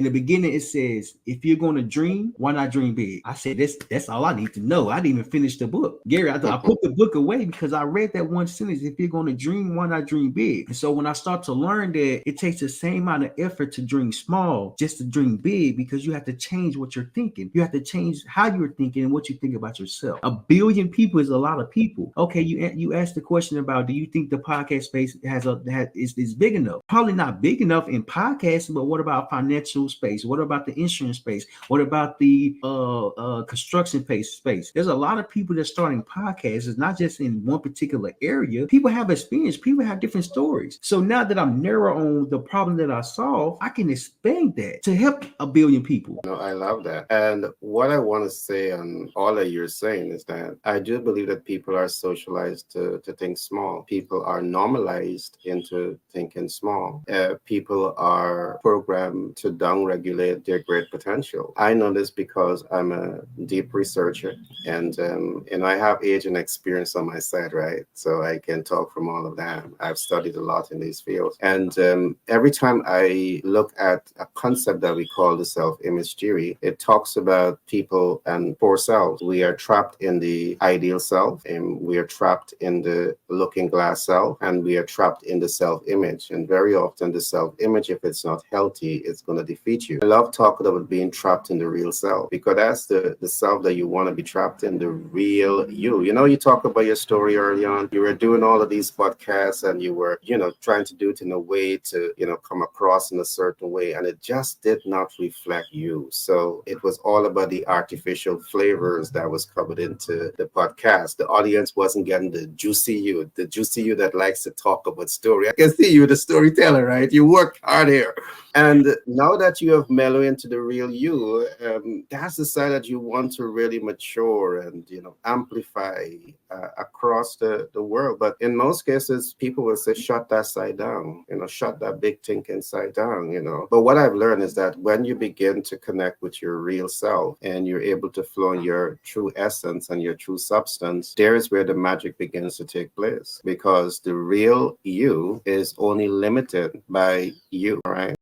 In the beginning, it says, if you're going to dream, why not dream big? I said, that's all I need to know. I didn't even finish the book. Gary, I put the book away because I read that one sentence. If you're going to dream, why not dream big? And so when I start to learn that it takes the same amount of effort to dream small, just to dream big, because you have to change what you're thinking. You have to change how you're thinking and what you think about yourself. A billion people is a lot of people. Okay, you asked the question about, do you think the podcast space is big enough? Probably not big enough in podcasting, but what about financial space? What about the insurance space? What about the construction space? There's a lot of people that are starting podcasts. It's not just in one particular area. People have experience. People have different stories. So now that I'm narrow on the problem that I solve, I can expand that to help a billion people. No, I love that. And what I want to say on all that you're saying is that I do believe that people are socialized to think small. People are normalized into thinking small. People are programmed to downregulate their great potential. I know this because I'm a deep researcher, and I have age and experience on my side, right? So I can talk from all of that. I've studied a lot in these fields, and every time I look at a concept that we call the self-image theory, it talks about people and four selves. We are trapped in the ideal self, and we are trapped in the looking glass self, and we are trapped in the self-image. And very often the self-image, if it's not healthy, it's going to defeat you. I love talking about being trapped in the real self, because that's the self that you want to be trapped in, the real you. You know, you talk about your story early on. You were doing all of these podcasts and you were, trying to do it in a way to, come across in a certain way. And it just did not reflect you. So it was all about the artificial flavors that was covered into the podcast. The audience wasn't getting the juicy you that likes to talk about story. I can see you, the storyteller, right? You worked hard here. And now that you have mellowed into the real you, that's the side that you want to really mature and, amplify across the world. But in most cases, people will say, shut that side down, shut that big thinking side down, But what I've learned is that when you begin to connect with your real self and you're able to flow in your true essence and your true substance, there is where the magic begins to take place, because the real you is only limited by you, right?